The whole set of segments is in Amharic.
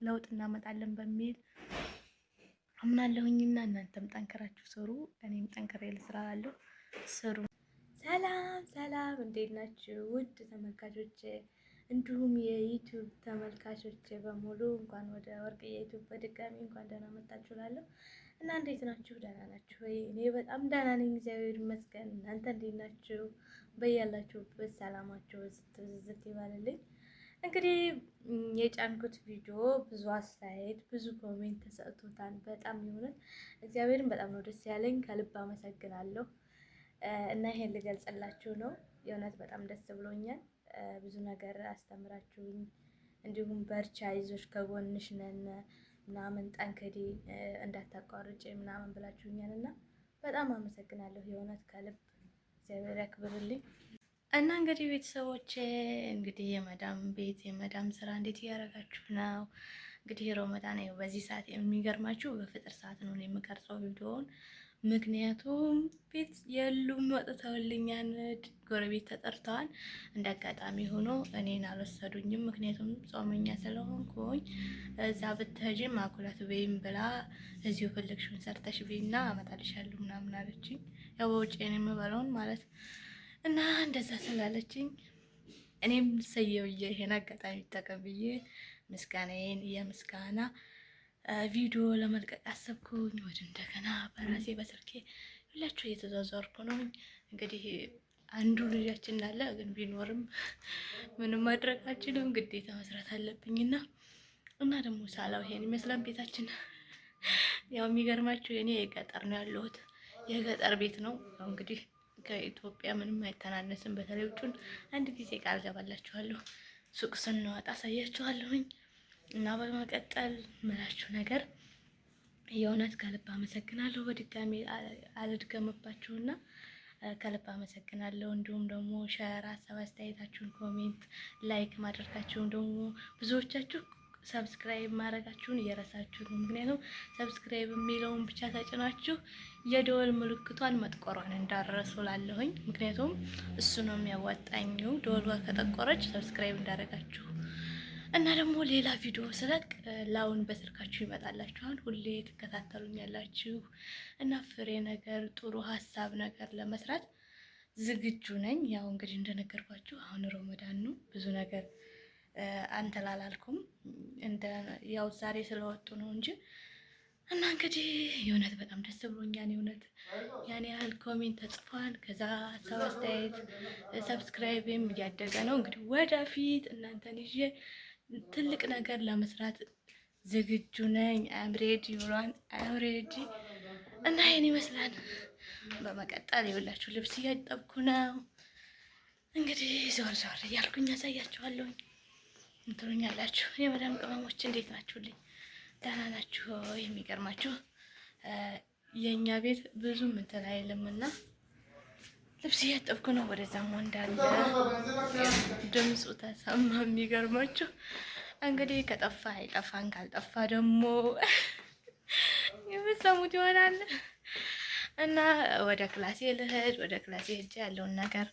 ለውጥ እናመጣለን በሚል አምናለሁኝና እናንተም ጠንክራችሁ ስሩ፣ እኔም ጠንክሬ ልስራ እላለሁ። ስሩ። ሰላም ሰላም፣ እንዴት ናችሁ ውድ ተመልካቾቼ እንዲሁም የዩቲዩብ ተመልካቾቼ በሙሉ እንኳን ወደ ወርቅዬ ዩቲዩብ በድጋሚ እንኳን ደህና መጣችሁ እላለሁ። እና እንዴት ናችሁ? ደህና ናችሁ ወይ? እኔ በጣም ደህና ነኝ፣ እግዚአብሔር ይመስገን። እናንተ እንዴት ናችሁ? በያላችሁበት ሰላማችሁ ዝት ይባልልኝ። እንግዲህ የጫንኩት ቪዲዮ ብዙ አስተያየት፣ ብዙ ኮሜንት ተሰጥቶታል። በጣም የእውነት እግዚአብሔርን በጣም ነው ደስ ያለኝ፣ ከልብ አመሰግናለሁ። እና ይሄን ልገልጽላችሁ ነው። የእውነት በጣም ደስ ብሎኛል። ብዙ ነገር አስተምራችሁኝ፣ እንዲሁም በርቻ፣ ይዞሽ ከጎንሽ ነን ምናምን ጠንክሪ እንዳታቋርጭ ምናምን ብላችሁኛል እና በጣም አመሰግናለሁ። የእውነት ከልብ እግዚአብሔር ያክብርልኝ። እና እንግዲህ ቤተሰቦቼ እንግዲህ የመዳም ቤት የመዳም ስራ እንዴት እያደረጋችሁ ነው? እንግዲህ ረመዳን ነው በዚህ ሰዓት። የሚገርማችሁ በፍጥር ሰዓት ነው የምቀርጸው ቪዲዮውን፣ ምክንያቱም ቤት የሉም ወጥተውልኛል፣ ጎረቤት ተጠርተዋል። እንደ አጋጣሚ ሆኖ እኔን አልወሰዱኝም፣ ምክንያቱም ጾመኛ ስለሆንኩኝ። እዛ ብትሄጂም አኩላት በይም ብላ እዚሁ ፍልግሽን ሰርተሽ ቤና አመጣልሻለሁ ምናምን አለችኝ። ያው በውጭ ነው የምበላውን ማለት እና እንደዛ ስላለችኝ እኔም ሰየውዬ ይሄን አጋጣሚ ተቀብዬ ምስጋናዬን የምስጋና ቪዲዮ ለመልቀቅ አሰብኩኝ። ወደ እንደገና በራሴ በስልኬ ሁላችሁ እየተዟዟርኩ ነው። እንግዲህ አንዱ ልጃችን እንዳለ ግን ቢኖርም ምንም ማድረግ አልችልም፣ ግዴታ መስራት አለብኝና እና ደግሞ ሳላው ይሄን ይመስላል ቤታችን። ያው የሚገርማችሁ እኔ የገጠር ነው ያለሁት፣ የገጠር ቤት ነው። ያው እንግዲህ ከኢትዮጵያ ምንም አይተናነስም። በተለይ ውጩን አንድ ጊዜ ቃል ገባላችኋለሁ፣ ሱቅ ስንወጣ አሳያችኋለሁኝ። እና በመቀጠል ምላችሁ ነገር የእውነት ከልብ አመሰግናለሁ። በድጋሚ አልድገምባችሁና ከልብ አመሰግናለሁ። እንዲሁም ደግሞ ሸር፣ ሀሳብ አስተያየታችሁን፣ ኮሜንት፣ ላይክ ማድረጋችሁን ደግሞ ብዙዎቻችሁ ሰብስክራይብ ማድረጋችሁን እየረሳችሁ ነው። ምክንያቱም ሰብስክራይብ የሚለውን ብቻ ተጭናችሁ የደወል ምልክቷን መጥቆሯን እንዳረሱ ላለሁኝ። ምክንያቱም እሱ ነው የሚያዋጣኝ። ደወሏ ከጠቆረች ሰብስክራይብ እንዳደረጋችሁ እና ደግሞ ሌላ ቪዲዮ ስለቅ ላውን በስልካችሁ ይመጣላችኋል። ሁሌ ትከታተሉኛላችሁ እና ፍሬ ነገር ጥሩ ሀሳብ ነገር ለመስራት ዝግጁ ነኝ። ያው እንግዲህ እንደነገርኳችሁ አሁን ረመዳን ነው፣ ብዙ ነገር አንተላላልኩም። ያው ዛሬ ስለወጡ ነው እንጂ እና እንግዲህ የእውነት በጣም ደስ ብሎኛል። የእውነት ያን ያህል ኮሜንት ተጽፏል። ከዛ ሀሳብ አስተያየት፣ ሰብስክራይብም እያደገ ነው። እንግዲህ ወደፊት እናንተን ይዤ ትልቅ ነገር ለመስራት ዝግጁ ነኝ። አምሬዲ ብሏን አምሬዲ እና ይሄን ይመስላል። በመቀጠል ይኸውላችሁ ልብስ እያጠብኩ ነው። እንግዲህ ዞር ዞር እያልኩኝ ያሳያችኋለሁ። እንትሉኛላችሁ የመዳም ቅመሞች እንዴት ናችሁልኝ? ደህና ናችሁ? የሚገርማችሁ የእኛ ቤት ብዙም እንትን አይልምና ልብስ እያጠብኩ ነው። ወደዛም እንዳለ ድምፁ ተሰማ። የሚገርማችሁ እንግዲህ ከጠፋ አይጠፋን፣ ካልጠፋ ደግሞ የምትሰሙት ይሆናል። እና ወደ ክላሴ ልሄድ፣ ወደ ክላሴ ሄጄ ያለውን ነገር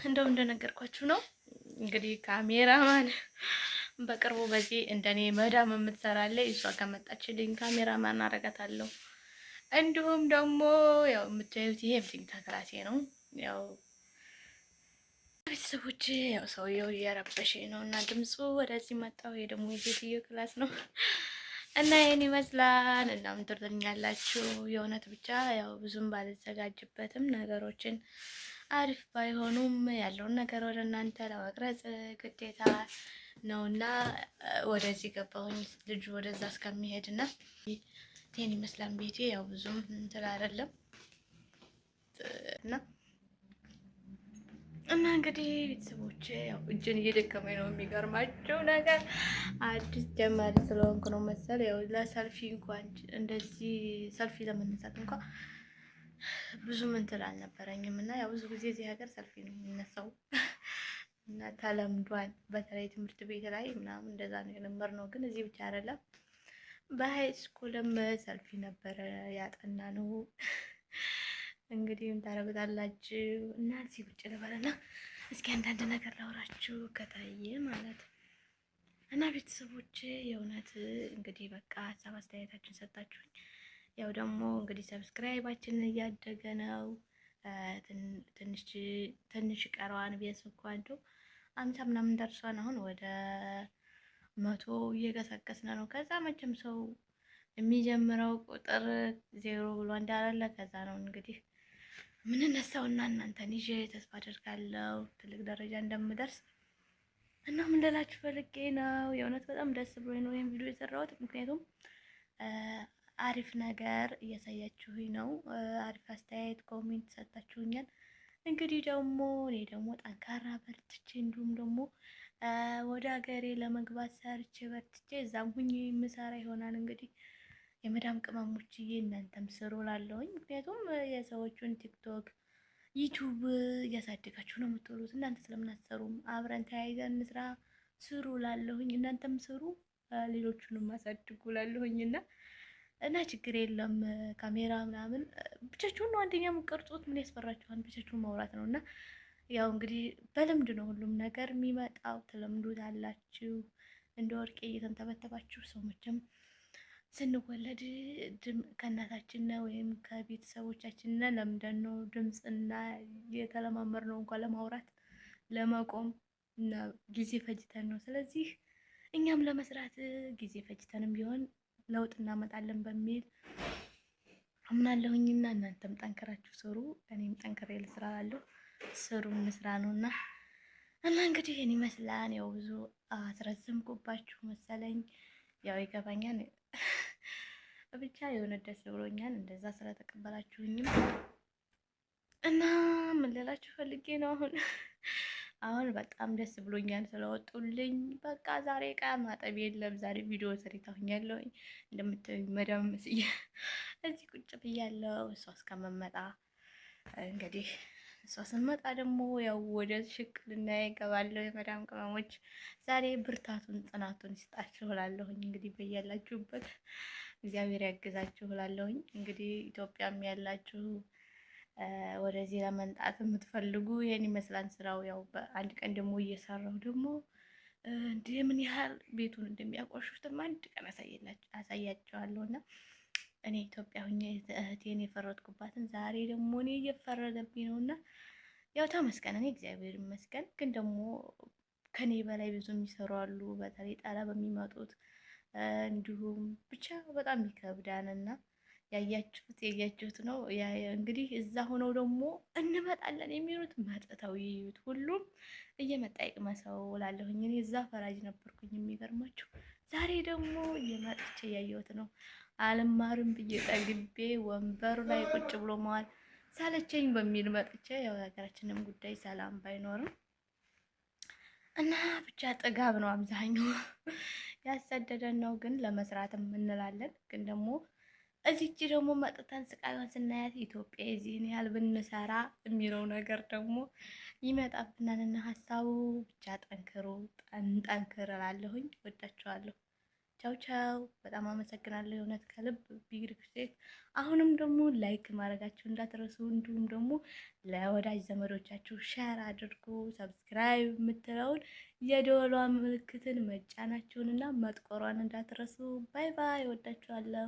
እንደው እንደነገርኳችሁ ነው። እንግዲህ ካሜራማን በቅርቡ በዚህ እንደኔ መዳም የምትሰራለች፣ እሷ ከመጣችልኝ ካሜራማን አረጋታለሁ። እንዲሁም ደግሞ ያው የምታዩት ይሄ የምትኝታ ክላሴ ነው። ያው ቤተሰቦች ያው ሰውየው እየረበሸኝ ነው እና ድምፁ ወደዚህ መጣው። ይሄ ደግሞ የሴትዮ ክላስ ነው እና ይሄን ይመስላል። እና ምን ትርዱኛላችሁ? የእውነት ብቻ ያው ብዙም ባልዘጋጅበትም ነገሮችን አሪፍ ባይሆኑም ያለውን ነገር ወደ እናንተ ለመቅረጽ ግዴታ ነውና ወደዚህ ገባሁኝ። ልጁ ወደዛ እስከሚሄድና ይሄን ይመስላል ቤቴ። ያው ብዙም እንትን አይደለም እና እንግዲህ ቤተሰቦቼ ያው እጅን እየደከመኝ ነው። የሚገርማቸው ነገር አዲስ ጀማሪ ስለሆንኩ ነው መሰል። ያው ለሰልፊ እንኳን እንደዚህ ሰልፊ ለመነሳት እንኳን ብዙም እንትን አልነበረኝም እና ያው ብዙ ጊዜ እዚህ ሀገር ሰልፊ ነው የሚነሳው እና ተለምዷል። በተለይ ትምህርት ቤት ላይ ምናምን እንደዛ ነው የለመድነው። ግን እዚህ ብቻ አይደለም፣ በሀይ ስኩልም ሰልፊ ነበረ ያጠና ነው። እንግዲህ ምን ታረጉታላችሁ? እና እዚህ ቁጭ ልበልና እስኪ አንዳንድ ነገር ላውራችሁ ከታየ ማለት እና ቤተሰቦች የእውነት እንግዲህ በቃ ሀሳብ አስተያየታችን ሰጣችሁኝ። ያው ደግሞ እንግዲህ ሰብስክራይባችን እያደገ ነው። ትንሽ ትንሽ ቀረዋን ቢያንስ እንኳን እንደው 50 ምናምን ደርሷን አሁን ወደ 100 እየገሰገስን ነው። ከዛ መቼም ሰው የሚጀምረው ቁጥር 0 ብሎ እንዳለ ከዛ ነው እንግዲህ ምንነሳውና እናንተን ይዤ ተስፋ አደርጋለሁ ትልቅ ደረጃ እንደምደርስ እና ምን ልላችሁ ፈልጌ ነው። የእውነት በጣም ደስ ብሎኝ ነው ይሄን ቪዲዮ የሰራሁት። ምክንያቱም አሪፍ ነገር እያሳያችሁኝ ነው። አሪፍ አስተያየት ኮሜንት ሰጣችሁኛል። እንግዲህ ደግሞ እኔ ደግሞ ጠንካራ በርትቼ እንዲሁም ደግሞ ወደ ሀገሬ ለመግባት ሰርቼ በርትቼ እዛም ሁኜ የምሰራ ይሆናል። እንግዲህ የመዳም ቅመሞችዬ እናንተም ስሩ ላለሁኝ። ምክንያቱም የሰዎቹን ቲክቶክ ዩቲዩብ እያሳደጋችሁ ነው የምትውሉት። እናንተ ስለምን አትሰሩም? አብረን ተያይዘን እንስራ፣ ስሩ ላለሁኝ። እናንተም ስሩ፣ ሌሎቹንም አሳድጉ ላለሁኝ እና ችግር የለም። ካሜራ ምናምን ብቻችሁን ነው አንደኛ የምትቀርጹት። ምን ያስፈራችኋል? ብቻችሁን ማውራት ነው። እና ያው እንግዲህ በልምድ ነው ሁሉም ነገር የሚመጣው። ትለምዱታላችሁ። እንደ ወርቄ እየተንተበተባችሁ ሰው መቼም ስንወለድ ከእናታችን ወይም ከቤተሰቦቻችን ለምደን ነው ድምፅና የተለማመር ነው እንኳን ለማውራት ለመቆም እና ጊዜ ፈጅተን ነው። ስለዚህ እኛም ለመስራት ጊዜ ፈጅተንም ቢሆን ለውጥ እናመጣለን በሚል አምናለሁኝና እናንተም ጠንክራችሁ ስሩ፣ እኔም ጠንክሬ ልስራ እላለሁ። ስሩ እንስራ ነውና እንግዲህ ይሄን ይመስላል። ያው ብዙ አስረዘምኩባችሁ መሰለኝ። ያው ይገባኛል። ብቻ የሆነ ደስ ብሎኛል እንደዛ ስለተቀበላችሁኝም እና ምን ልላችሁ ፈልጌ ነው። አሁን በጣም ደስ ብሎኛል ስለወጡልኝ። በቃ ዛሬ ዕቃ ማጠብ የለም። ዛሬ ቪዲዮ ሰሪታሁኛለሁኝ። እንደምታዩኝ መዳም መስዬ እዚህ ቁጭ ብያለሁ። እሷ እስከመመጣ እንግዲህ እሷ ስንመጣ ደግሞ ያው ወደ ሽቅልና ይገባለሁ። የመዳም ቅመሞች ዛሬ ብርታቱን ጽናቱን ይስጣችሁ እላለሁኝ። እንግዲህ በያላችሁበት እግዚአብሔር ያግዛችሁ እላለሁኝ። እንግዲህ ኢትዮጵያም ያላችሁ ወደዚህ ለመምጣት የምትፈልጉ ይሄን ይመስላል ስራው። ያው በአንድ ቀን ደግሞ እየሰራሁ ደግሞ እንደ ምን ያህል ቤቱን እንደሚያቆሹትም አንድ ቀን አሳያቸዋለሁ። እና እኔ ኢትዮጵያ ሁኜ እህቴን የፈረድኩባትን ዛሬ ደግሞ እኔ እየፈረደብኝ ነው። እና ያው ተመስገን፣ እኔ እግዚአብሔር ይመስገን። ግን ደግሞ ከኔ በላይ ብዙ የሚሰሩ አሉ። በተለይ ጠላ በሚመጡት እንዲሁም ብቻ በጣም ይከብዳል። እና ያያችሁት ነው። እንግዲህ እዛ ሆነው ደግሞ እንመጣለን የሚሉት መጥተው ይዩት። ሁሉም እየመጣ ይቅመሰው እላለሁኝ። እኔ እዛ ፈራጅ ነበርኩኝ። የሚገርማችሁ ዛሬ ደግሞ እየመጥቼ እያየሁት ነው። አልማርም ብዬ ጠግቤ ወንበሩ ላይ ቁጭ ብሎ መዋል ሳለቸኝ በሚል መጥቼ ያው የሀገራችንም ጉዳይ ሰላም ባይኖርም እና ብቻ ጥጋብ ነው አብዛኛው ያሰደደን ነው። ግን ለመስራትም እንላለን። ግን ደግሞ እዚች ደግሞ መጥተን ስቃዩን ስናያት ኢትዮጵያ የዚህን ያህል ብንሰራ የሚለው ነገር ደግሞ ይመጣብናልና ሀሳቡ ብቻ ጠንክሩ፣ ጠንክር እላለሁኝ። ወዳችኋለሁ። ቻው ቻው። በጣም አመሰግናለሁ የእውነት ከልብ ቢግ ሪስፔክት። አሁንም ደግሞ ላይክ ማድረጋችሁ እንዳትረሱ፣ እንዲሁም ደግሞ ለወዳጅ ዘመዶቻችሁ ሼር አድርጉ። ሰብስክራይብ የምትለውን የደወሏ ምልክትን መጫናችሁንና መጥቆሯን እንዳትረሱ። ባይ ባይ። ወዳችኋለሁ።